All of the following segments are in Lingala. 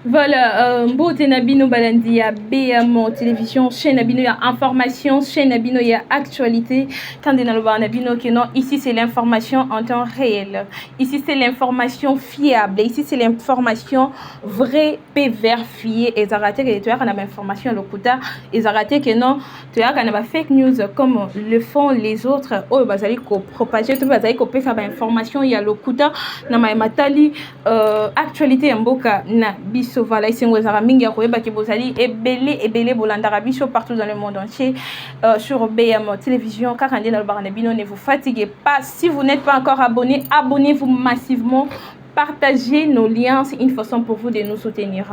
Voilà, mbote na bino balandi ya BM télévision, chaîne na bino ya information, chaîne na bino ya actualité. Quand on a na bino que non, ici c'est l'information en temps réel. Ici c'est l'information fiable. Ici c'est l'information vraie, pe vérifiée. Et raté que tu as une information le kuta, et raté que non, tu as une fake news comme le font les autres. Oh, bazali ko propager, tu bazali ko pe faire information il y a le kuta na matali actualité mboka na biso. Voilà, ici on a mingi ya koyeba ki bozali ebele bolandaka biso partout dans le monde entier sur BM télévision. Kakande na lobaka bino, ne vous fatiguez pas. Si vous n'êtes pas encore abonné, abonnez-vous massivement, partagez nos liens, c'est une façon pour vous de nous soutenir.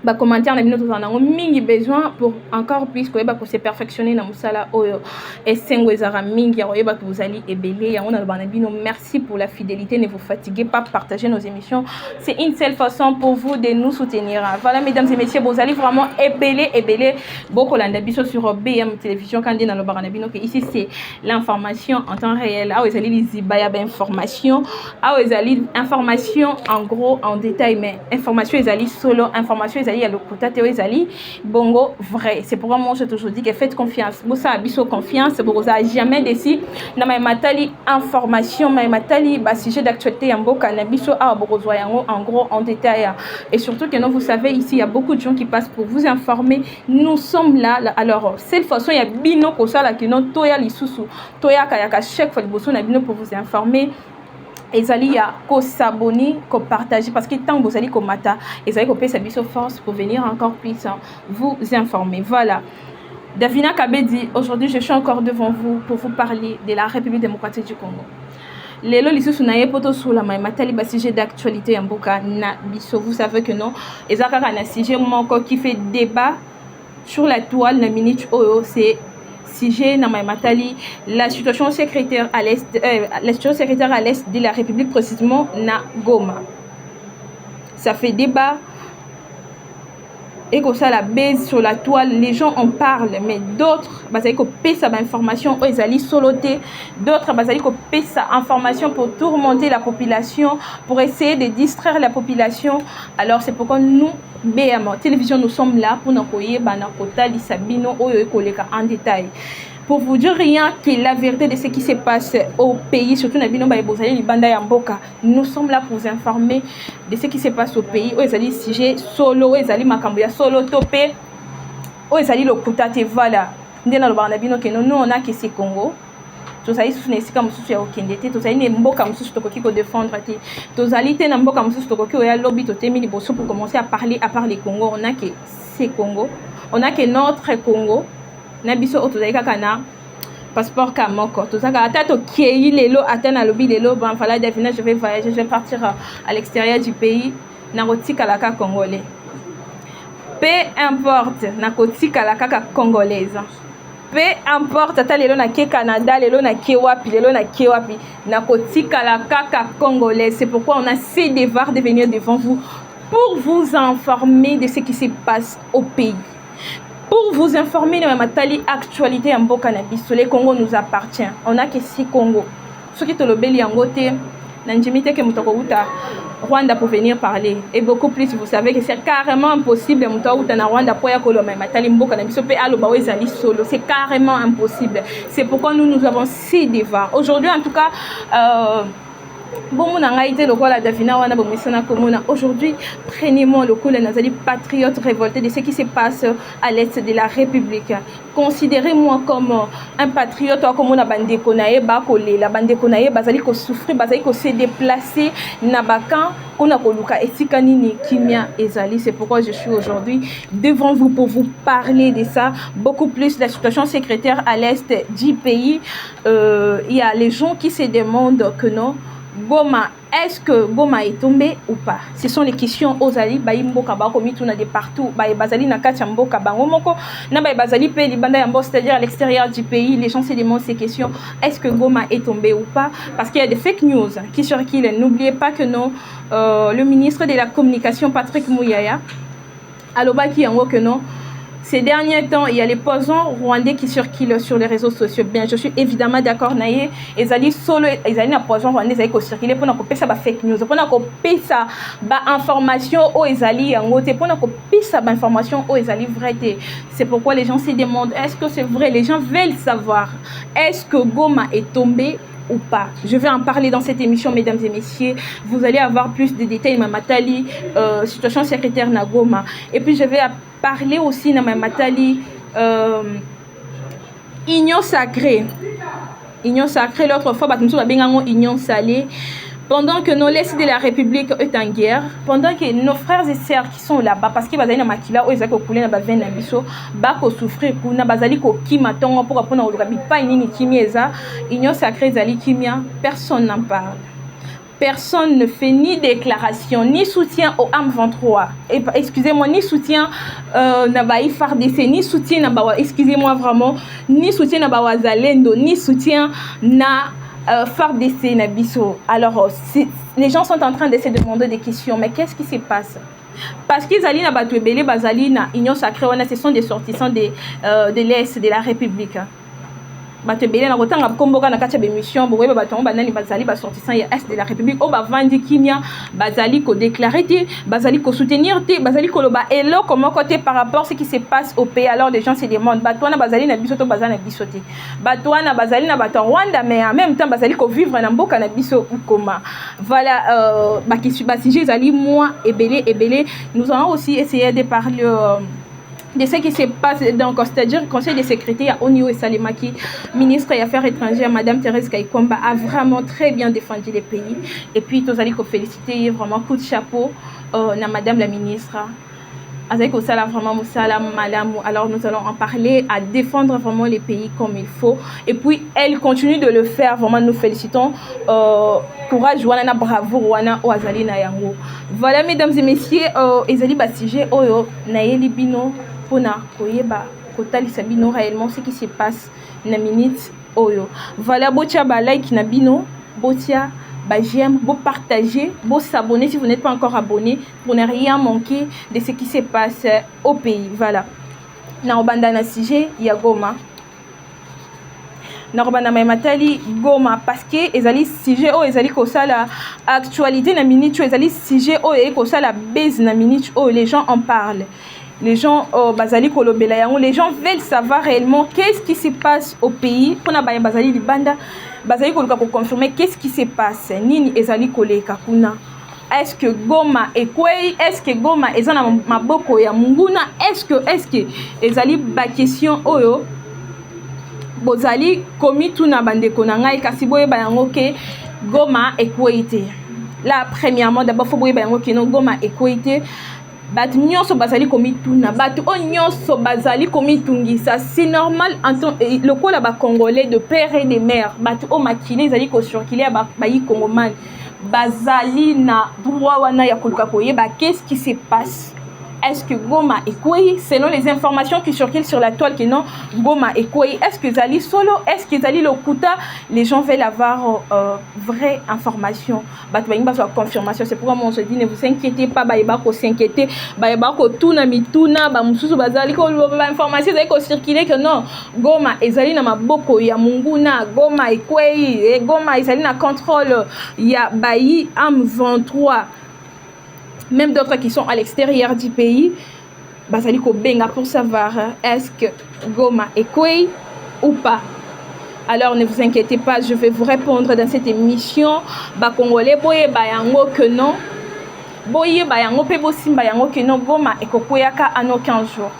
Bah commentaire na bino tous en mingi besoin pour encore plus que se perfectionner na musala oyo et sengwezara mingi ya koyeba que vous allez ebele ya on a le bino. Merci pour la fidélité, ne vous fatiguez pas, partagez nos émissions, c'est une seule façon pour vous de nous soutenir. Voilà mesdames et messieurs, vous allez vraiment ebele beaucoup landa biso sur BM télévision quand dit dans le baranabino que ici c'est l'information en temps réel. Ah vous allez les ibaya information, ah vous allez information en gros en détail, mais information ils allez solo information il y a le quota théorie bongo vrai. C'est pourquoi moi je toujours dit que faites confiance. Vous ça biso confiance, vous n'avez jamais décidé na ma matali information, ma matali ba sujet d'actualité en boka na biso a en gros en détail. Et surtout que non, vous savez ici il y a beaucoup de gens qui passent pour vous informer. Nous sommes là. Alors cette façon il y a bino ko sala que non toya lisusu toya kayaka chaque fois boso na bino pour vous informer. Et allez à s'abonner, partager parce que tant que vous allez commater, et allez copier sa biso force pour venir encore plus vous informer. Voilà. Davina Kabedi, aujourd'hui je suis encore devant vous pour vous parler de la République démocratique du Congo. Lelo lisusu na yepoto sur la matali ba sujet d'actualité en boka na biso. Vous savez que non, ezaka na sujet moko qui fait débat sur la toile na minute oyo, c'est sujet na matali la situation secrétaire à l'est de la République, précisément na Goma. Ça fait débat et comme ça la base sur la toile, les gens en parlent, mais d'autres bazali ko pesa ba information o ezali soloté, d'autres bazali ko pesa information pour tourmenter la population, pour essayer de distraire la population. Alors c'est pourquoi nous BM télévision nous sommes là pour nous koyeba na kotali sabino oyo ekoleka en détail, pour vous dire rien que la vérité de ce qui se passe au pays, surtout na bino ba bozali libanda ya mboka. Nous sommes là pour vous informer de ce qui se passe au pays. Ezali sujet solo, ezali makambo ya solo topé, ezali lokutate. Voilà, ndena lo bana bino que nous on a que c'est Congo. Tozali sous nesika mususu ya okende te, tozali ne mboka mususu tokoki ko défendre te, tozali te na mboka mususu tokoki oya lobby totemi liboso pour commencer à parler à part les Congo. On a que c'est Congo, on a que notre Congo. Na biso otozali kaka na passeport kamoko tozaka ata tokei lelo ata na lobi lelo ban fala devina je vais voyager, je vais partir à l'extérieur du pays na kotika la kaka congolais, peu importe na kotika la kaka congolaise, peu importe ata lelo na ke Canada, lelo na ke wapi, lelo na ke wapi, na kotika la kaka congolaise. C'est pourquoi on a ces devoirs de venir devant vous pour vous informer de ce qui se passe au pays, pour vous informer de ma tali actualité en mboka na biso. Le Congo nous appartient, on a que si Congo. Ce qui te le beli en goté, n'anjimite que mutoko uta Rwanda pour venir parler, et beaucoup plus. Vous savez que c'est carrément impossible mutoko uta na Rwanda pour ya koloma ma tali mboka na biso pe aloba wezali solo, c'est carrément impossible. C'est pourquoi nous avons ces devoirs aujourd'hui. En tout cas bon, on a été le roi la Davina, on a aujourd'hui. Prenez-moi le coup, les nazali patriotes révoltés de ce qui se passe à l'est de la République. Considérez-moi comme un patriote, comme on a bandé konae, bakole, la bandé konae, bazali ko souffrir, bazali ko se déplacer, nabakan, on a koluka etikanini kimia ezali. C'est pourquoi je suis aujourd'hui devant vous pour vous parler de ça, beaucoup plus de la situation secrétaire à l'est du pays. Il y a les gens qui se demandent que non, Goma, est-ce que Goma est tombé ou pas? Ce sont les questions aux ali baimboka ba komi tuna de partout, ba bazali na kati mboka bango moko na ba bazali pe libanda ya mboka, c'est-à-dire à l'extérieur du pays. Les gens se demandent ces questions, est-ce que Goma est tombé ou pas? Parce qu'il y a des fake news qui circulent. N'oubliez pas que non, le ministre de la communication Patrick Mouyaya alobaki yango que non, Ces derniers temps, il y a les poisons rwandais qui circulent sur les réseaux sociaux. Bien, je suis évidemment d'accord. Naïe, ils solo, ils allaient poison rwandais, ils allaient circuler pour n'avoir ça fake news, pour n'avoir ça information où ils allaient en côté, pour n'avoir ça information où ils allaient vrai. C'est pourquoi les gens se demandent est-ce que c'est vrai. Les gens veulent savoir est-ce que Goma est tombé ou pas. Je vais en parler dans cette émission, mesdames et messieurs. Vous allez avoir plus de détails. Mamatali, situation secrétaire Nagoma. Et puis je vais parler aussi de Mamatali, union sacrée. Union sacrée, l'autre fois, nous avons union salée. Pendant que nos laisses de la République est en guerre, pendant que nos frères et sœurs qui sont là-bas, parce qu'ils sont makila, ils sont coulés na baven na biso, bako souffrir kuna bazali ko kima tongo pour apona ologabi pa nini kimieza, union sacrée zali kimia, personne n'en parle. Personne ne fait ni déclaration, ni soutien au AM23. Excusez-moi, ni soutien Nabaï FARDC, ni soutien Nabawa, excusez-moi vraiment, ni soutien Nabawa Zalendo, ni soutien na FARDC Nabiso. Alors, les gens sont en train de se demander des questions, mais qu'est-ce qui se passe? Parce qu'ils allaient na Batouebele, Bazali na Union Sacrée, ce sont des sortissants de l'Est de la République. Batebele na kotanga komboka na kati ya émission boye bato banani bazali ba sortissant ya est de la République o ba vandi kimia bazali ko déclarer te bazali ko soutenir te bazali ko loba elo comment côté par rapport à ce qui se passe au pays. Alors les gens se demandent bato na bazali na biso to bazali na biso te bato na bazali na bato Rwanda mais en même temps bazali ko vivre na mboka na biso ou comment. Voilà sujet zali moi ebele nous allons aussi essayer de parler de ce qui se passe donc, c'est-à-dire le conseil des secrétaires Onio et Salemaki, ministre des Affaires étrangères, Madame Thérèse Kaikomba a vraiment très bien défendu les pays. Et puis, tous allez féliciter vraiment coup de chapeau na Madame la ministre. Alors nous allons en parler, à défendre vraiment les pays comme il faut. Et puis elle continue de le faire, vraiment nous félicitons. Courage, wana bravo, wana oazali na yango. Voilà mesdames et messieurs, ezali basije oyo na yelibino pona koyeba kotali sabino réellement ce qui se passe na minute oyo. Voilà botia ba like na bino, botia j'aime, vous partager, vous s'abonner si vous n'êtes pas encore abonné pour ne rien manquer de ce qui se passe au pays. Voilà. Naobanda na sujet ya Goma. Naobanda matali Goma parce que ezali sujet o ezali ko sala actualité na minute ezali sujet o e ko sala base na minute o les gens en parlent. Les gens bazali kolobela yango, les gens veulent savoir réellement qu'est-ce qui se passe au pays. Pona ba bazali libanda bazali koluka ko confirmer qu'est-ce qui se passe. Nini ezali koleka kuna. Est-ce que Goma est quoi? Est-ce que Goma est dans maboko ya munguna? Est-ce que ezali ba question oyo bozali komi tuna bandeko na ngai kasi boye ba yango ke Goma est quoi été. Là premièrement d'abord faut boye ba yango ke no Goma est quoi été. Bat nyonso bazali komituna bat o nyonso bazali komitungisa c'est normal en tant le ko la ba congolais de père et de mère bat o makine zali ko circuler ba yi congoman bazali na droit wana ya koluka koyeba qu'est-ce qui se passe. Est-ce que Goma est quoi? Selon les informations qui circulent sur la toile, que non, Goma est quoi? Est-ce que Zali solo? Est-ce que Zali Lokuta? Les gens veulent avoir vraie information. Confirmation. C'est pourquoi moi on se dit ne vous inquiétez pas, ko s'inquiéter, ko tuna mituna, mususu bazali ko information zali ko circuler que non, Goma ezali na maboko ya munguna, Goma est quoi? Goma ezali na contrôle ya bayi AM23. Même d'autres qui sont à l'extérieur du pays, bazali ko benga pour savoir est-ce que Goma est quoi ou pas. Alors ne vous inquiétez pas, je vais vous répondre dans cette émission. Ba Congolais boye ba yango que non. Boye ba yango pe bosimba yango que non Goma et kokoyaka en aucun jour.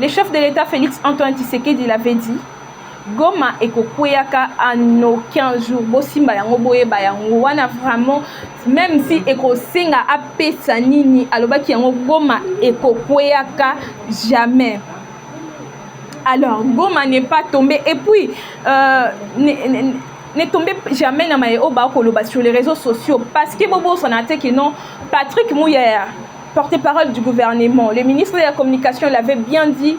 Le chef de l'État Félix Antoine Tshisekedi l'avait dit. Goma et kokoyaka en aucun jour. Bosimba yango boye ba yango wana vraiment même si eko senga apesa nini alobaki yango Goma et kokoyaka jamais. Alors Goma n'est pas tombé et puis ne tombez jamais na maye o ba koloba sur les réseaux sociaux parce que bobo sonate que non Patrick Mouya porte-parole du gouvernement, le ministre de la communication l'avait bien dit.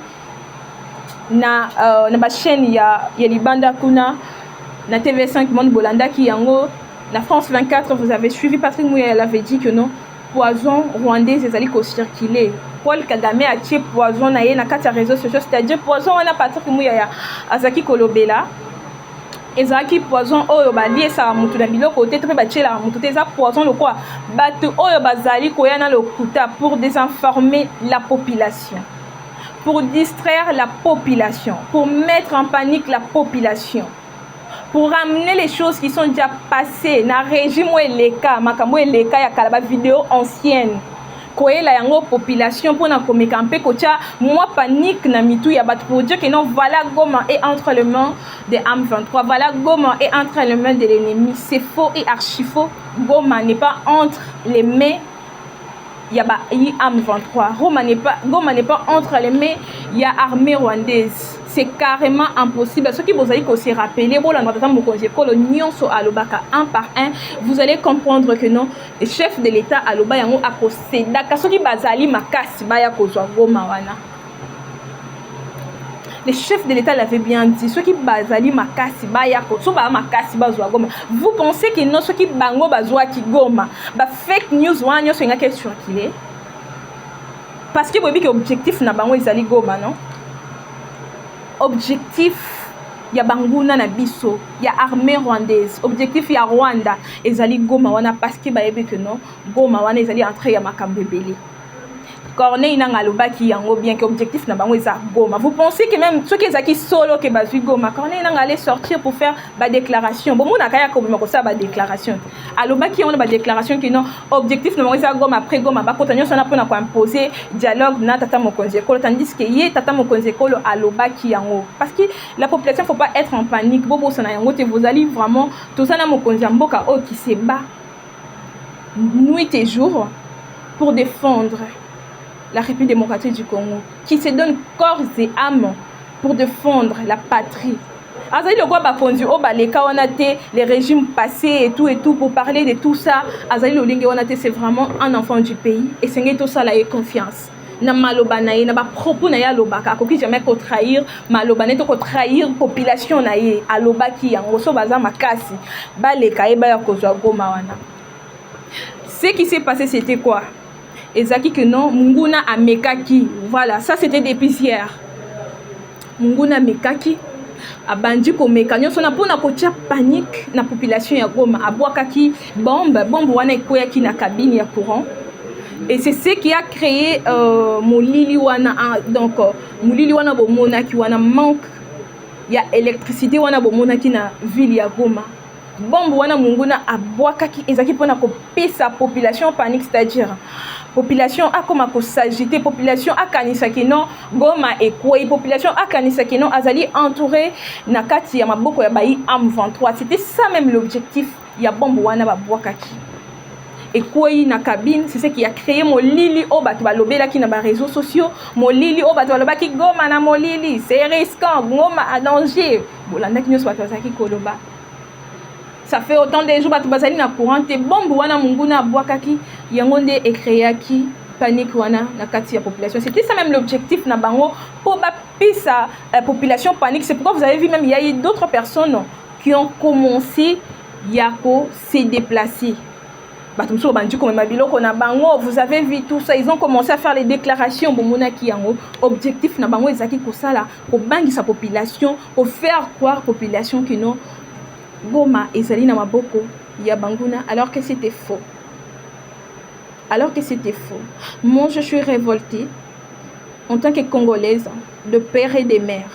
Na ba chaîne ya libanda kuna na TV5 Monde Bolanda ki yango na France 24 vous avez suivi Patrick Mouya l'avait dit que non poison rwandais ezali ko circuler Paul Kagame a tué poison na ye na kati ya réseaux sociaux, c'est-à-dire poison wana Patrick Muyaya azaki kolobela ezaki poison oyo baliesaka mutu na biloko te to mpe batielaka mutu te, eza poison lokola bato oyo bazali koya na lokuta pour désinformer la population, pour distraire la population, pour mettre en panique la population, pour ramener les choses qui sont déjà passées na régime eleka makambo eleka ya kala ba vidéo ancienne koyela yango population pour na komeka mpe kotia moi panique na mitu ya bato pour dire que non, voilà Goma est entre les mains de M23, voilà Goma est entre les mains de l'ennemi. C'est faux et archi faux. Goma n'est pas entre les mains ya ba M23. Goma n'est pas entre les mains ya armée rwandaise. C'est carrément impossible. Ce qui vous allez se rappeler, un par un, vous allez comprendre que non, le chef de l'État aloba yango akoseda kasoki bazali makasi baya kozwa Goma wana. Le chef de l'État l'avait bien dit, ceux qui bazali makasi baya kozwa makasi bazwa Goma. Vous pensez que non, ceux qui bango bazwa ki Goma, ba fake news wana so ngake circuler? Parce que bobi que objectif na bango ezali Goma, non? Objectif ya banguna na biso ya armée rwandaise, objectif ya Rwanda ezali Goma wana parce que bayebi que non Goma wana ezali entrée ya makambo ebele. Corneille nanga lobaki yango bien que objectif na bango eza Goma. Vous pensez que même ceux qui ezaki solo que bazui Goma, Corneille nanga allait sortir pour faire ba déclaration. Bon mona kaya ko bimako sa ba déclaration. Alobaki on ba déclaration que non objectif na bango eza Goma, après Goma ba kotanyo sona pona ko imposer dialogue na tata mokonzi ekolo, tandis que ye tata mokonzi ekolo alobaki yango parce que la population faut pas être en panique. Bobo sona yango te vous allez vraiment tout ça na mokonzi mboka o qui se bat nuit et jour pour défendre la République démocratique du Congo, qui se donne corps et âme pour défendre la patrie. Azali le gwa bakonzi o baleka wana te les régimes passés et tout pour parler de tout ça. Azali le lingue wana te c'est vraiment un enfant du pays et c'est tout ça la confiance. Na maloba na ye na ba propos na ya lobaka ko ki jamais ko trahir maloba ne to ko trahir population na ye alobaki yango so baza makasi baleka e ba ya kozwa Goma wana. Ce qui s'est passé c'était quoi? Ezaki que non, Munguna a mekaki. Voilà, ça c'était depuis hier. Munguna mekaki. Abandi ko mekanyo sona pona kotia panique na population ya Goma. Abwakaki bombe wana ekoyaki na cabine ya courant. Et c'est ce qui a créé molili wana donc molili wana bomona ki wana manque ya électricité wana bomona ki na ville ya Goma. Bombe wana Munguna abwakaki ezaki pona ko pesa population panique, c'est-à-dire population a comme à s'agiter, population a kanisaki non Goma et quoi, population a kanisaki non azali entouré na kati ya maboko ya bayi M23. C'était ça même l'objectif ya bombe wana babwakaki. Et quoi na cabine, c'est ce qui a créé molili o bato balobela ki na ba réseaux sociaux, molili o bato balobaki Goma na molili, c'est risquant, Goma à danger. Bolanda ki nyoso bato bazaki koloba. Ça fait autant de jours bato bazali na courant te bombe wana Munguna bwakaki yango nde ekreaki panique wana na kati ya population. C'était ça même l'objectif na bango pour ba pisa population panique. C'est pourquoi vous avez vu même il y a eu d'autres personnes qui ont commencé yako se déplacer. Bato mso bandi ko mema biloko na bango, vous avez vu tout ça, ils ont commencé à faire les déclarations bomona ki yango. Objectif na bango ezaki ko sala ko bangisa population, pour faire croire population que non Goma ezali na maboko ya banguna, alors que c'était faux. Alors que c'était faux. Moi, je suis révoltée en tant que Congolaise, de père et de mère.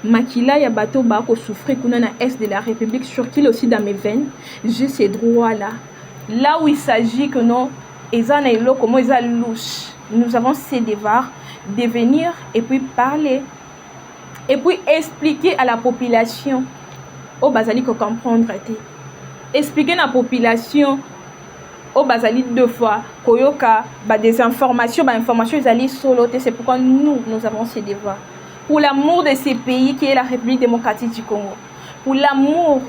Makila ya bato ba ko souffrir kuna na est de la République, surtout aussi dans mes veines. J'ai ces droits-là. Là où il s'agit que non, ezana elo comment eza louche. Nous avons ces devoirs de venir et puis parler et puis expliquer à la population. Au bazali ko comprendre te. Expliquer à la population au bazali deux fois koyoka ba des informations, ba informations ezali solo te. C'est pourquoi nous avons ces devoirs. Pour l'amour de ce pays qui est la République démocratique du Congo. Pour l'amour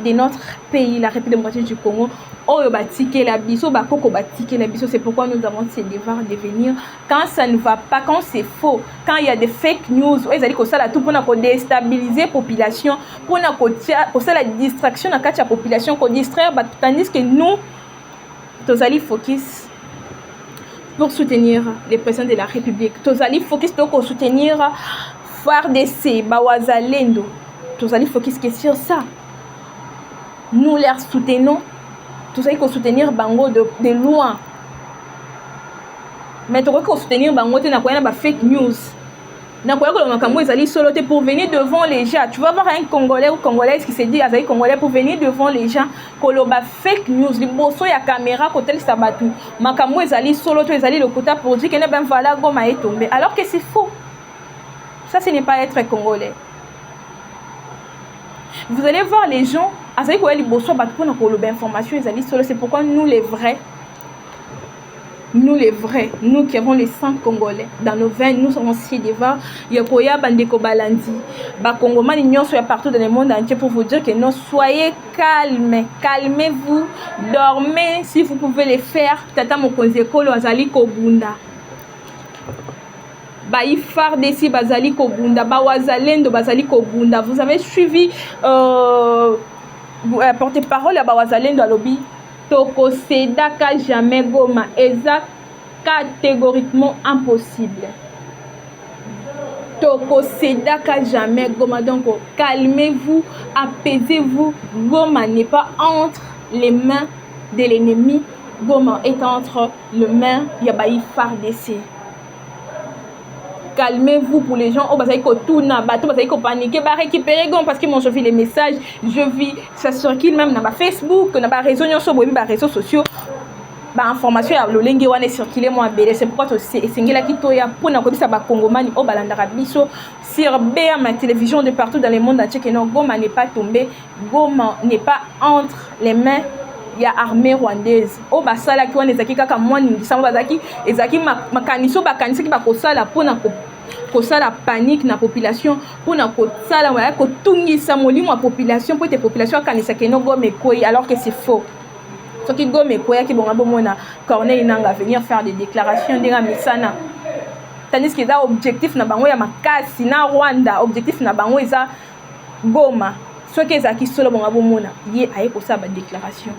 de notre pays, la République démocratique du Congo, oyo batike la biso, bakoko batike la biso, c'est pourquoi nous avons ces devoirs de venir. Quand ça ne va pas, quand c'est faux, quand il y a des fake news, ils allaient ça tout pour déstabiliser la population, pour ça la distraction dans la population, pour distraire, tandis que nous, nous allons focus pour soutenir les présidents de la République. Tozali focus pour soutenir FARDC, Bawazalendo. Tozali focus sur ça. Nous les soutenons. Tozali soutenir Bango de loin. Mais tu peux soutenir Bango, tu n'as pas fake news. Pour venir devant les gens. Tu vas voir un Congolais ou Congolaise qui se dit Azaï Congolais pour venir devant les gens. Koloba fake news. Les bosso ya caméra côté sabatu. Makambo ezali solo to ezali le quota pour dire que ne ben voilà goma est tombé. Alors que c'est faux. Ça ce n'est pas être Congolais. Vous allez voir les gens Azaï Koloba les bosso batu pour na koloba information ezali solo. C'est pourquoi nous les vrais, nous qui avons les sang congolais dans nos veines, nous sommes aussi devant Yakoya Bandeko Balandi, Bakongomani Nyonso ya partout dans le monde entier pour vous dire que non, soyez calmes, calmez-vous, dormez si vous pouvez le faire. Tata Mokonzi Kolo Azali Kobunda. Baï FARDC Bazali Kobunda, Bawazalendo Bazali Kobunda. Vous avez suivi porte-parole à Bawazalendo à lobby. Toko Sedaka jamais Goma, eza catégoriquement impossible. Toko Sedaka jamais Goma, donc calmez-vous, apaisez-vous. Goma n'est pas entre les mains de l'ennemi, Goma est entre les mains Yabaï FARDC. Calmez-vous pour les gens. Oh, bah, ça y est, tout n'a pas, ça y est, paniquer, bah, récupérer, parce que moi, je vis les messages, je vis, ça circule même dans ma Facebook, dans ma réseau, sur les réseaux sociaux. Bah, information, le lingue, on est circulé, moi, c'est pourquoi c'est là qui toya pour n'a pas ça, bah, Congomani, oh, bah, l'andarabiso, sur ma télévision de partout dans le monde entier, que non, Goma n'est pas tombé, Goma n'est pas entre les mains. Il y a armée rwandaise. Oh bah ça là qui on ezaki kaka mwani ndisamba bazaki ezaki makaniso bakanisi ki bakosala pona kosala panique na population pona kosala waya kotungisa molimo ya population pour te population kanisa ke no Goma ekoi alors que c'est faux. Ce qui Goma ekoi ki bonga bomona Corneille Nanga venir faire des déclarations de misana. Tandis que ça objectif na bango ya makasi na Rwanda, objectif na bango eza Goma. Ce qui ezaki solo bonga bomona ye aye ko sa ba déclaration.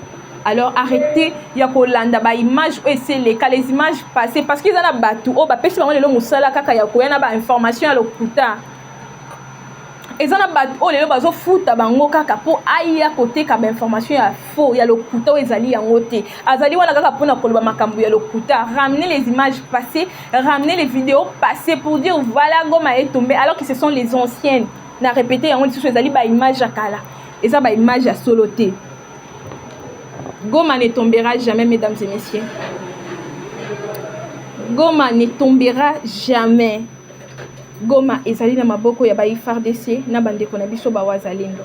Alors arrêtez ya kolanda ba image et c'est les images passées parce qu'ils en a battu oh ba pesi bango lelo musala kaka ya koya na ba information ya lokuta ils en a battu oh lelo bazo futa bango kaka po aya côté ka ba information ya faux ya lokuta ezali yango te azali wana kaka pona koloba makambu ya lokuta. Ramenez les images passées, ramenez les vidéos passées pour dire voilà Goma est tombé alors que ce sont les anciennes. Na répéter yango disusu ezali ba image ya kala eza ba image ya soloté. Goma ne tombera jamais, mesdames et messieurs. Goma ne tombera jamais. Goma ezali na maboko ya bayi FARDC na bandeko na biso Bawazalendo.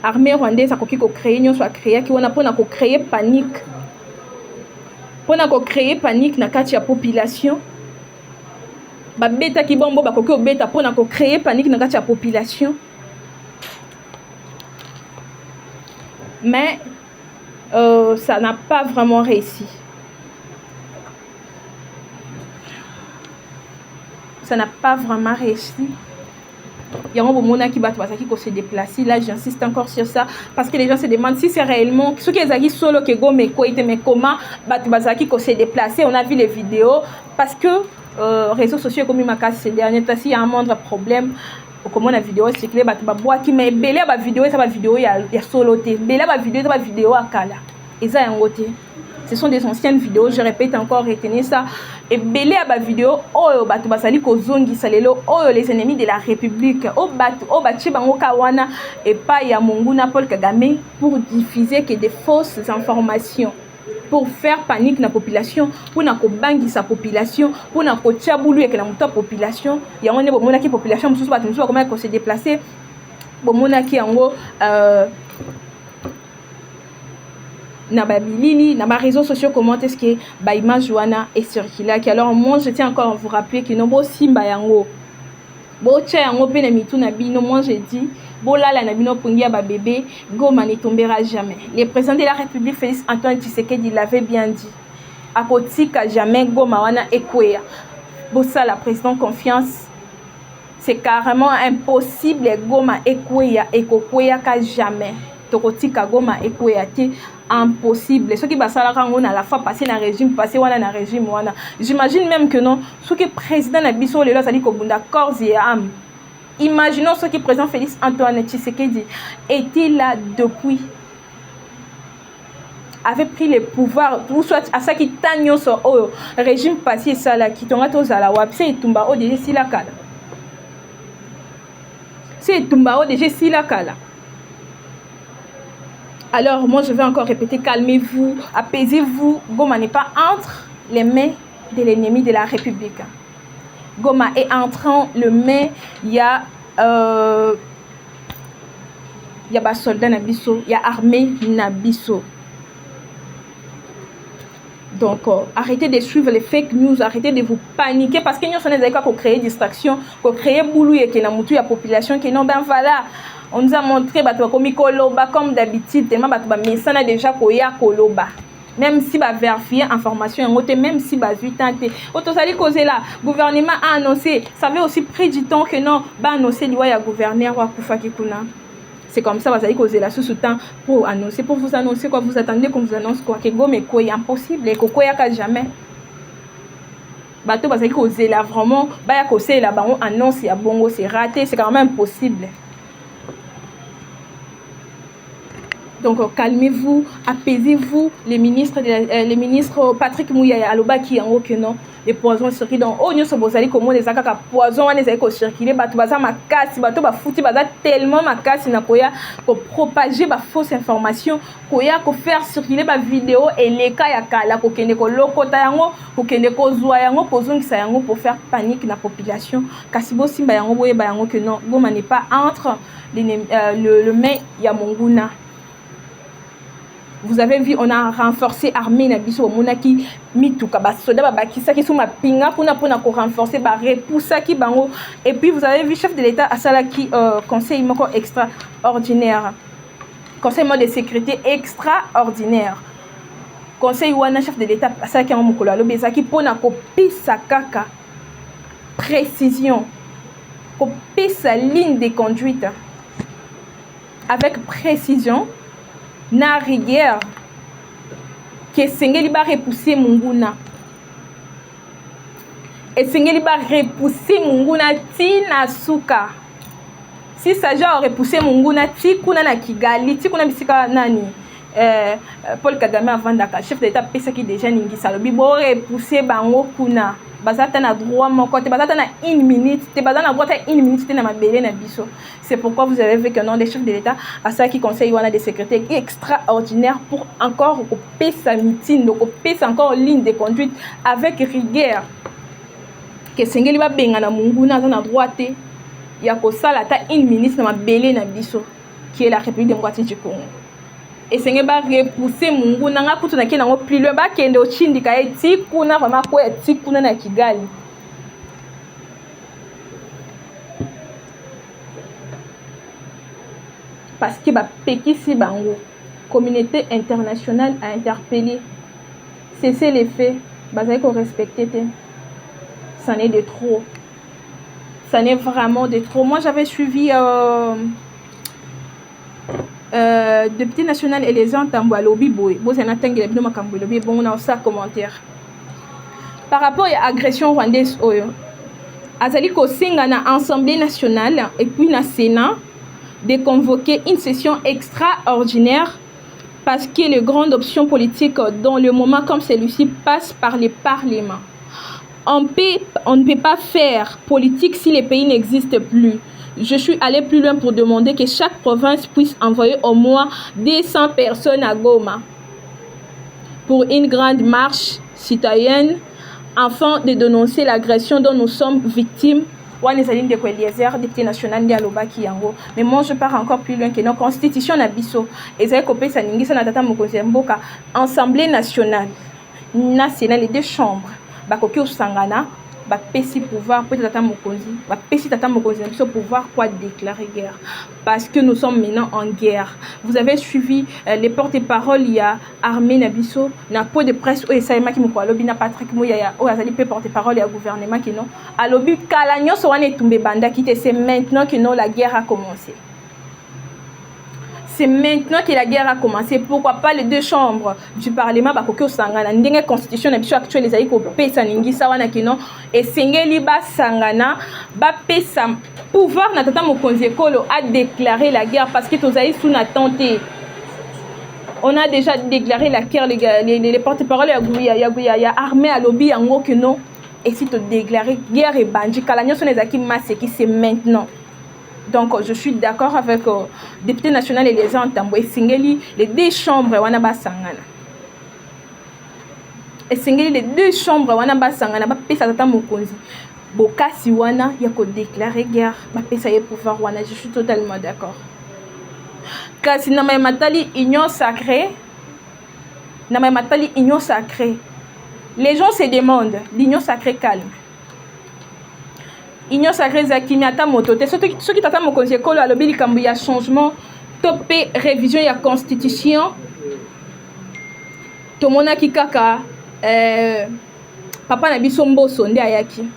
Armée rwandaise akoki ko créer nyonso a créer ki wana pona ko créer panique. Pona ko créer panique na kati ya population. Ba beta ki bombo bakoki obeta pona ko créer panique na kati ya population. Mais ça n'a pas vraiment réussi. Ça n'a pas vraiment réussi. Il y a un moment qui se déplacer. Là, j'insiste encore sur ça. Parce que les gens se demandent si c'est réellement... Ceux qui ont solo que go mais comment qui se déplacer. On a vu les vidéos. Parce que réseaux sociaux comme ma casse ces derniers temps, il y a un moindre problème. Comment la vidéo circulée qui mais belé ba vidéo ça ba vidéo ya soloté belé ba vidéo à kala et ça en côté ce sont des anciennes vidéos je répète encore retenez ça et belé ba vidéo oh batu basali ko zongi salelo oh les ennemis de la République oh batu bango kawana et pas ya Monguna Paul Kagame pour diffuser que des fausses informations pour faire panique na population pour na ko bangi sa population pour na ko tchabulu et que na muta population ya ngone bo mona ki population mususu batu mususu comment ko se déplacer bo mona ki yango na babilini na ba réseaux sociaux comment est-ce que ba image wana est circulée qui alors moi je tiens encore à vous rappeler que nombo simba yango bo tcha yango pe na mitu na bino moi je dis bolala na bino pungia ba bébé Goma ne tombera jamais. Le président de la République Félix Antoine Tshisekedi l'avait bien dit. Akotika jamais Goma wana ekwea. Bossa la président confiance. C'est carrément impossible Goma ekwea ekokwea ka jamais. tokotika Goma ekweyate impossible. Ce qui va ça on a la fois passé dans régime passé wana na régime wana. J'imagine même que non ce qui président na biso lelo ça dit ko bunda corps et âme. Imaginons ce qui président Félix Antoine Tshisekedi était là depuis avait pris le pouvoir ou soit à ça qui tanyo so au régime passé ça là qui tonga to zala wa c'est tumba o déjà si la kala c'est tumba o déjà si la kala. Alors moi je vais encore répéter, calmez-vous, apaisez-vous. Goma n'est pas entre les mains de l'ennemi de la République. Goma est entrant le main il y a ba soldats nabiso, il y a armée nabiso. Donc, arrêtez de suivre les fake news, arrêtez de vous paniquer parce que nous sommes des cas pour créer distraction, pour créer boulou et que nous la population qui non ben voilà. On nous a montré comme koloba comme d'habitude tellement mais ça n'a déjà koya koloba. Même si va vérifier information même si va 8 ans auto sali causer là gouvernement a annoncé ça avait aussi pris du temps que non ba annoncer liwa ya gouverneur wa kufa kikuna. C'est comme ça, vous allez causer la sous-temps pour annoncer, pour vous annoncer quoi, vous attendez qu'on vous annonce quoi, que Goma est impossible, et que quoi y a jamais. Bateau, vous allez causer là vraiment, bah y a causer là, bah on annonce, il y a bongo, c'est raté, c'est quand même impossible. Donc calmez-vous, apaisez-vous. Les ministres Patrick Mouya Aloba qui en haut que non, les poisons circulent dans oh nous sommes allés comment les akaka poisons on les a circuler bateau baza makasi bateau ba fouti baza tellement makasi na koya pour propager ba fausse information koya ko faire circuler ba vidéo et les cas ya kala ko kende ko lokota yango ko kende ko zwa yango pozongisa yango pour faire panique na population kasi bo simba yango boye ba yango que non Goma n'est pas entre le mai ya Monguna. Vous avez vu, on a renforcé l'armée nabiso monaki mituka ba soda ba bakisa ki suma pinga pona ko renforcer ba repousser ki bango et puis vous avez vu chef de l'état asala ki conseil moko extraordinaire. Conseil de sécurité extraordinaire. Conseil wana chef de l'état asala ki mokolo lo bezaki pona ko pisa kaka précision. Ko pisa ligne de conduite avec précision. Na rigueur que sengeli ba repousser Munguna et sengeli ba repousser Munguna tina suka si ça genre repousser Munguna ti kuna na Kigali ti kuna bisika nani Paul Kagame avant d'aka chef d'état pesa ki déjà ningi salobi bo repousser bango kuna bazata na droit mon côté bazata na 1 minute te bazana na droit 1 minute te na mabele na biso. C'est pourquoi vous avez vu que non des chefs de l'état à ça qui conseille wana des secrétaires extraordinaires pour encore couper sa meeting donc couper encore ligne de conduite avec rigueur que sengeli ba benga na Munguna na droit te ya ko sala ta 1 minute na mabele na biso qui est la République démocratique du Congo. Et c'est ba repousser Munguna nga kutu na kena ngo plus loin ba kende o chindika eti kuna vraiment ko eti kuna na Kigali. Parce que ba pekisi bango communauté internationale a interpellé cesser les faits bazali ko respecter te. Ça n'est de trop. Ça n'est vraiment de trop. Moi j'avais suivi député national et les gens Tamboualobi Boy. Bon, c'est un atteint de Makamboualobi. Bon, on a ça commentaire. Par rapport à l'agression rwandaise, Azali Kosenga na Assemblée nationale et puis na Sénat de convoquer une session extraordinaire parce que les grandes options politiques dans le moment comme celui-ci passent par les parlements. On ne peut pas faire politique si les pays n'existent plus. Je suis allé plus loin pour demander que chaque province puisse envoyer au moins 200 personnes à Goma pour une grande marche citoyenne afin de dénoncer l'agression dont nous sommes victimes. Député national de Aloba Kiyango. Mais moi je pars encore plus loin que nos constitutions nabiso. Assemblée nationale, nationale, les deux chambres. Bakoki Sangana. Pesi pouvoir pour tata mokonzi pesi tata mokonzi na pouvoir pour déclarer guerre parce que nous sommes maintenant en guerre. Vous avez suivi les porte-parole il y a armée na biso na pot de presse o esaima ki moko alobi na Patrick Mouya o azali pe porte-parole ya gouvernement qui non alobi kala nyoso wana etumbe banda ki te c'est maintenant que non la guerre a commencé. c'est maintenant que la guerre a commencé. Pourquoi pas les deux chambres du Parlement bakoki osangana ndenge constitution na biso actuelle ezali kopesa ningisa wana kino esengeli basangana bapesa pouvoir na tata mokonzi ekolo a déclaré la guerre parce que tozali sous attente. On a déjà déclaré la guerre, les porte-parole ya armée à lobby yango que non. Et si tu déclares guerre et bandit, Kalanyo sont les acquis qui c'est maintenant. Donc je suis d'accord avec le député national et les gens et Singeli, les deux chambres wana sangana. Et Singeli les deux chambres wana sangana ba pesa tata mokonzi. Bokasi wana ya ko déclarer guerre, ba pesa ye pouvoir wana, je suis totalement d'accord. Kasi na matali union sacrée, union sacrée. Les gens se demandent, l'union sacrée calme. Union sacrée zakimi ata motote. Ceux qui tata mokonzi ekolo alobi likambo ya changement, topé révision ya constitution. Tomona ki kaka papa na biso mboso nde ayaki.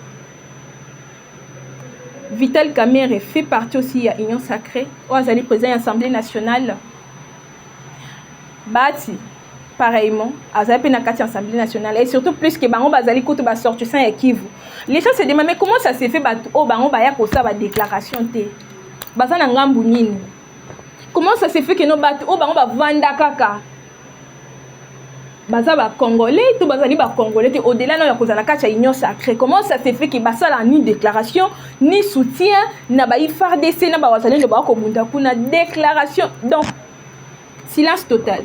Vital Kamerhe fait partie aussi de l'Union sacrée. Oazali président de l'Assemblée nationale. Bati, pareillement, Azali na kati l'Assemblée nationale. Et surtout plus que Bango Bazali Koutou ba sorti sans Kivu. Les gens se demandent mais comment ça s'est fait Bango Baya pour ça ba déclaration té. Bazana ngambu nini. Comment ça s'est fait que nos batu Bango ba vanda kaka. Baza ba congolais tout bazali ba congolais au-delà na kozala kati ya union sacrée. Comment ça s'est fait que basala ni déclaration ni soutien na ba FARDC na ba wazali de ba ko bunda kuna déclaration. Donc silence total.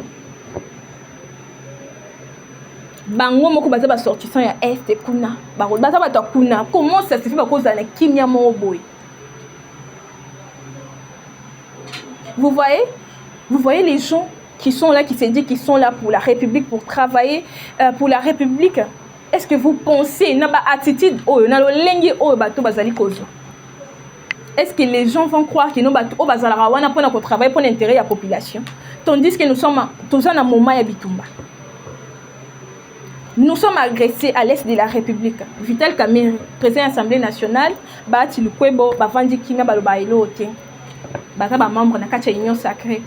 Bango moko baza ba sortissant ya est kuna ba baza ba kuna. Comment ça s'est fait ba kozala kimia mo boy. Vous voyez les gens qui sont là, qui se disent qu'ils sont là pour la République, pour travailler pour la République. Est-ce que vous pensez, attitude, est-ce que les gens vont croire que nous pour travailler pour l'intérêt de la population? Tandis que nous sommes tous en un moment à Bitumba. Nous sommes agressés à l'est de la République. Vital Kamerhe, président de l'Assemblée nationale, Bati Lukwebo, Bavandi Kina, Balobailo, Baba membre de l'Union sacrée.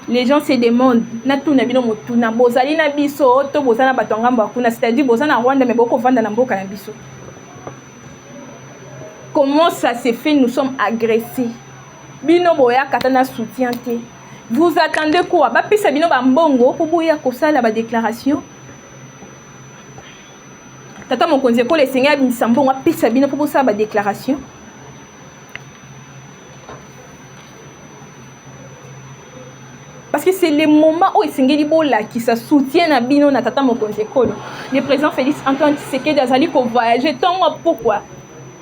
Les gens se demandent, c'est-à-dire Rwanda, mais beaucoup comment ça s'est fait? Nous sommes agressés. Bino boya katana soutien. Vous attendez quoi? Ba pesa bino ba mbongo pour boya kosala ba déclaration. Tata mokonzi ko le seigneur bisambo wa pesa bino pour ça ba déclaration. Parce que c'est le moment où Singeli Bola qui se soutient à Bino na tata mokonzi ekolo. Le président Félix Antoine Tshisekedi azali ko voyager tant pourquoi?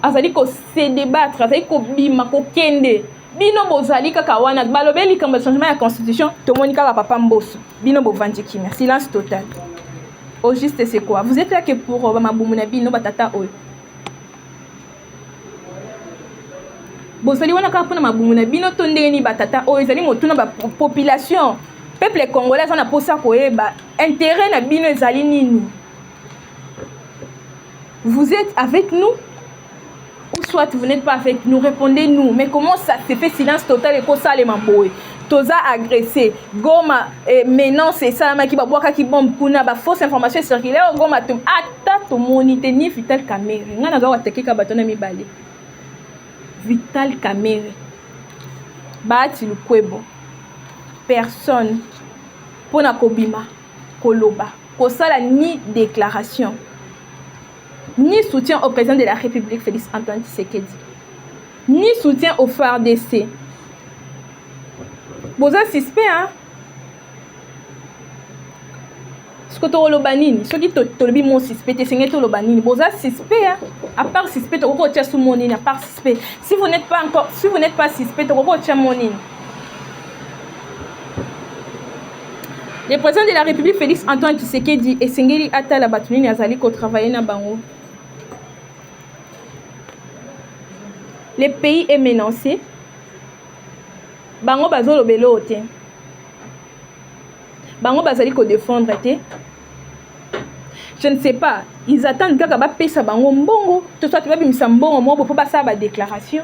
Azali ko se débattre, azali ko bima ko kende. Bino bozali kaka wana balobeli comme changement de la constitution, to monika ka papa mboso. Bino bo vandi ki merci silence total. Au juste c'est quoi? Vous êtes là que pour mabumuna bino batata oyo. Bozali wana ka pona mabumuna bino to ndeni batata oyo ezali motuna ba population peuple congolais on a posa koyeba intérêt na bino ezali nini. Vous êtes avec nous ou soit vous n'êtes pas avec nous, répondez-nous. Mais comment ça se fait silence total et ça les mamboy toza agressé Goma maintenant c'est ça ma ki ba boka ki bombe kuna ba fausse information circulaire Goma to ata to monite ni Vital Kamerhe ngana za watekeka batona mibale. Vital Kamerhe Bati Lukwebo personne pour na kobima koloba kosala ni déclaration ni soutien au président de la République Félix Antoine Tshisekedi ni soutien au FARDC. Boza suspect hein ce que tu lobanini ce qui te lobi mon suspect c'est ngé to lobanini boza suspect hein à part suspect to ko tia sous monine à part suspect si vous n'êtes pas suspect to ko tia monine. Le président de la République Félix Antoine Tshisekedi et Sengeli Atala Batunini azali ko travailler na bango. Le pays est menacé. Bango bazolo belo te. Bango bazali ko défendre te. Je ne sais pas, ils attendent kaka ba pesa bango mbongo, to soit ba bimisa mbongo mo pour pas ça ba déclaration.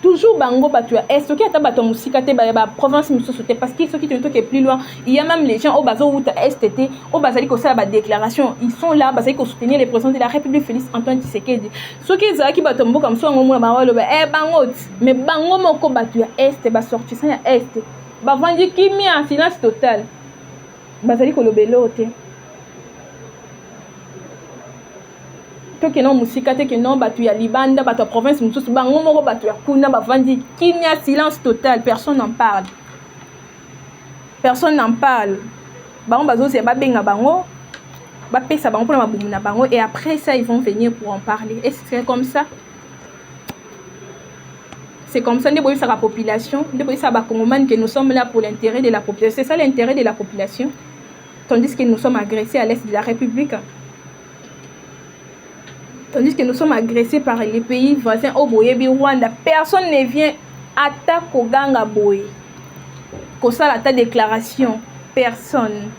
toujours bango batu ya est soki ata bato musika te ba province mususu te parce que soki tu es plus loin il y a même les gens au bazo uta est te au bazali ko sala ba déclaration ils sont là bazali ko soutenir le président de la République Félix Antoine Tshisekedi soki ezaki bato mboka musu ngo mona ba loba bango mais bango moko batu ya est ba sortissant ya est ba vandi kimia silence total bazali ko lobelo te to que non musika te que non batu ya libanda batu province mususu bango moko batu ya kuna ba vandi kimia silence total personne n'en parle bango bazo se ba benga bango ba pesa bango pour na mabumu na bango et après ça ils vont venir pour en parler et c'est comme ça nde boyisa la population nde boyisa ba congomani que nous sommes là pour l'intérêt de la population c'est ça l'intérêt de la population tandis que nous sommes agressés à l'est de la République. Tandis que nous sommes agressés par les pays voisins au Boyebi, Rwanda. Personne ne vient attaquer Koganga Boye. Comme ça, ta déclaration. Personne.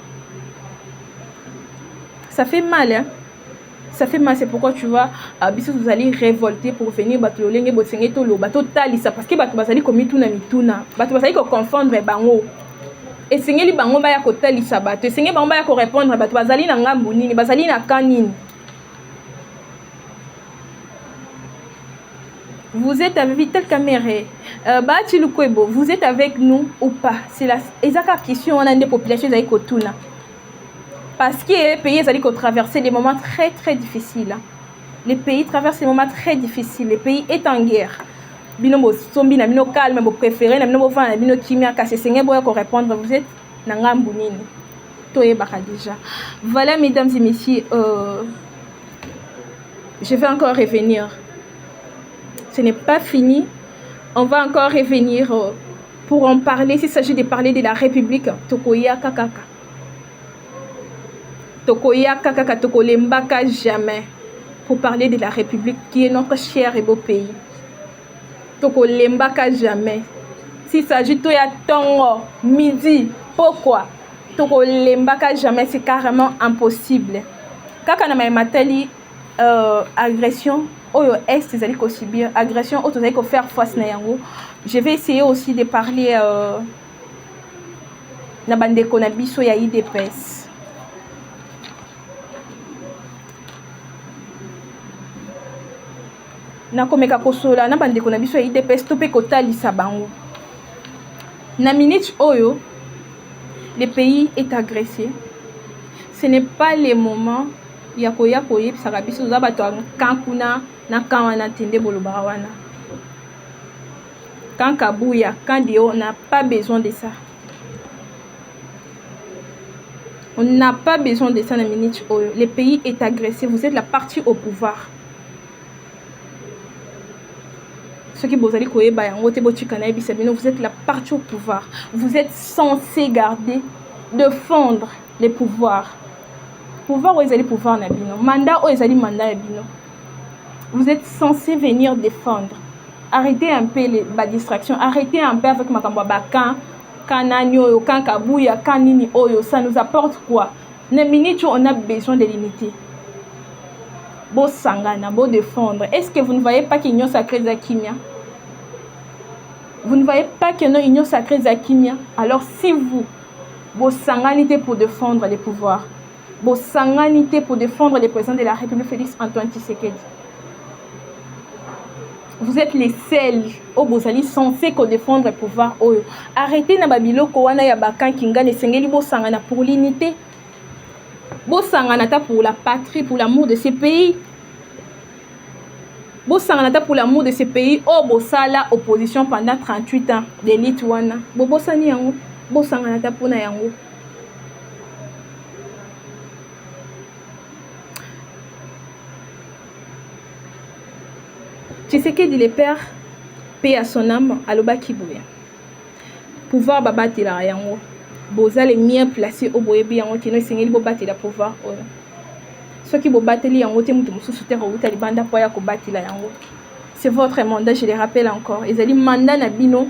Ça fait mal, hein? Ça fait mal, c'est pourquoi tu vois, vous allez révolter pour venir battre le lingue, parce que vous allez commettre tout mituna. Vous allez confondre bango. Et sengeli bango ba ya kotalisa bato. Et sengeli bango ba ya ko répondre bato. Bazali na ngambu nini, bazali na kanini. Vous êtes avec tel caméra, vous êtes avec nous ou pas? C'est la question on a des populations qui sont parce que les pays ont traversé des moments très très difficiles. Les pays traversent des moments très difficiles. Les pays est en guerre. Bino sombi na bino calme, vous préférez na bino vent na bino kimia kasi sengé boya ko répondre vous êtes na ngambu nini. Toye baka déjà. Voilà mesdames et messieurs, je vais encore revenir. Ce n'est pas fini. On va encore revenir pour en parler. S'il s'agit de parler de la République, Tokoya Kakaka. Tokoya Kakaka, Tokolembaka jamais. Pour parler de la République qui est notre cher et beau pays. Tokolembaka jamais. S'il s'agit de Tongo, midi, pourquoi? Tokolembaka jamais, c'est carrément impossible. Kaka na matali agression. Oyo est ezali ko subir agression auto ezali ko faire face na yango. Je vais essayer aussi de parler na bandeko na biso ya IDPS. Na komeka kosola na bandeko na biso ya IDPS to pe kotalisa bango. Na minute oyo le pays est agressé. Ce n'est pas le moment ya koye pisaka biso za bato kankuna na kawana tende bolobara wana quand kabuya quand on n'a pas besoin de ça, on n'a pas besoin de ça na minute oyo le pays est agressé, vous êtes la partie au pouvoir. Ce qui bozali koyeba yango te botikana ebisa bino, vous êtes la partie au pouvoir, vous êtes censé garder, défendre les pouvoirs. Pouvoir ou ezali pouvoir na bino, mandat ou ezali mandat na bino. Vous êtes censé venir défendre. Arrêtez un peu les distractions, arrêtez un peu avec makambo bakan, kananyo, kan kabuya, kanini oyo, ça nous apporte quoi? Na minute où on a besoin de l'unité. Beau sangana, beau défendre. Est-ce que vous ne voyez pas qu'il y a une sacrée Zakimia? Vous ne voyez pas qu'il y a une union sacrée Zakimia? Alors si vous, beau sanganité pour défendre les pouvoirs, beau sanganité pour défendre le président de la République Félix Antoine Tshisekedi, vous êtes les seuls au bozali censé ko défendre le pouvoir oyo. Arrêtez na babiloko wana ya bakan kinga ne sengeli bo sangana pour l'unité. Bo sangana ta pour la patrie, pour l'amour de ce pays. Bo sangana ta pour l'amour de ce pays. Oh bo sala opposition pendant 38 ans de l'élite wana. Bo sani yango, bo sangana ta pour na yango. Tshisekedi le père, paix à son âme, aloba kibuya. Pouvoir babati la yango. Boza les miens placés au boyebi yango kino sengeli bobati la pouvoir oyo. Ceux qui bobateli yango te mutu mususu te ko utali banda po ya ko bati la yango. C'est votre mandat, je le rappelle encore. Ezali mandat na bino.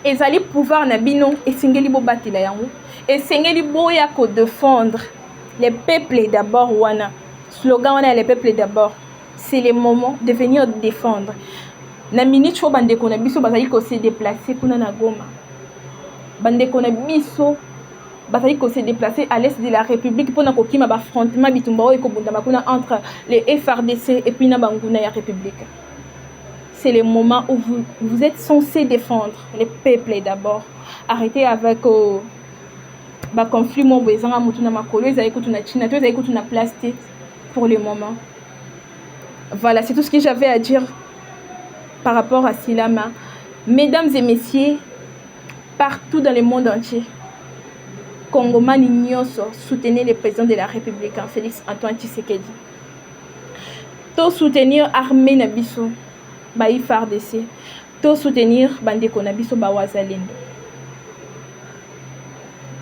Ezali pouvoir na bino et sengeli bobati la yango. Et sengeli boya ko défendre les peuples d'abord wana. Slogan wana les peuples d'abord. C'est le moment de venir défendre. na minute oyo bandeko na biso bazali kose déplacer kuna na Goma, bandeko na biso bazali kose déplacer à l'est de la République pour na kokima affrontement bitumba oyo ekobundama kuna entre les FRDC et puis na banguna ya République. C'est le moment où vous êtes censé défendre les peuples d'abord. Arrêtez avec le conflit mobezanga mutuna makolo ezali kutuna China, ezali kutuna plastique pour le moment. Voilà, c'est tout ce que j'avais à dire par rapport à Silama. Mesdames et messieurs, partout dans le monde entier, Congomani Nyoso, soutenez le président de la République, Félix Antoine Tshisekedi. To soutenir armée Nabiso, Baï FARDC. To soutenir Bandeko Nabiso Bawazalendo.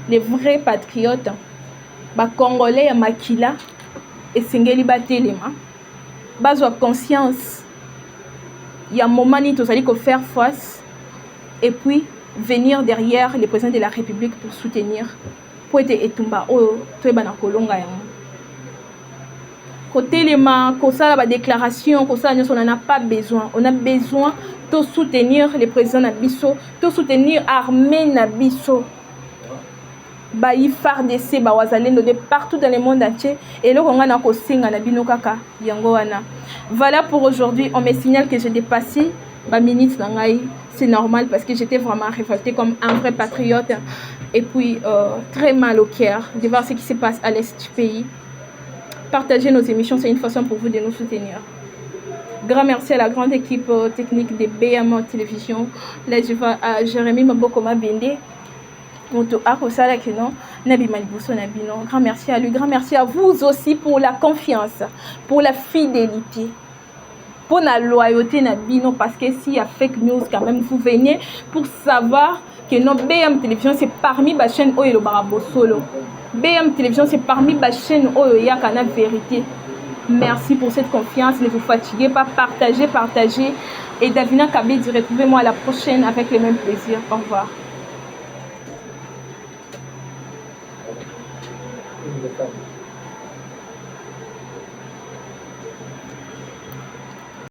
Les vrais patriotes, Congolais à Makila et Sengeli Batelema, Bazwa conscience. Il y a un moment où nous allons faire face et puis venir derrière le président de la République pour soutenir. Pour être etumba oh tu es bana kolonga yango. Côté les mains, comme ça la déclaration, comme ça on n'en a pas besoin. On a besoin de soutenir le président Nabiso, de soutenir l'armée Nabiso. Baï FARDC, Bawazalendo de partout dans le monde entier. Et là on a kosinga na bino kaka yango wana. Voilà pour aujourd'hui. On me signale que j'ai dépassé ma minute nangai. C'est normal parce que j'étais vraiment révoltée comme un vrai patriote. Et puis très mal au cœur de voir ce qui se passe à l'est du pays. Partager nos émissions, c'est une façon pour vous de nous soutenir. Grand merci à la grande équipe technique de BMO Télévision. Là je vais à Jérémy Mabokoma Bende. Grand merci à lui, grand merci à vous aussi pour la confiance, pour la fidélité, pour la loyauté Nabino, parce que s'il y a fake news quand même, vous venez pour savoir que notre BM Télévision c'est parmi les chaînes où il y a solo. BM Télévision c'est parmi les chaînes où il y a la vérité. Merci pour cette confiance, ne vous fatiguez pas, partagez. Et Davina Kabedi, retrouvez-moi à la prochaine avec le même plaisir. Au revoir.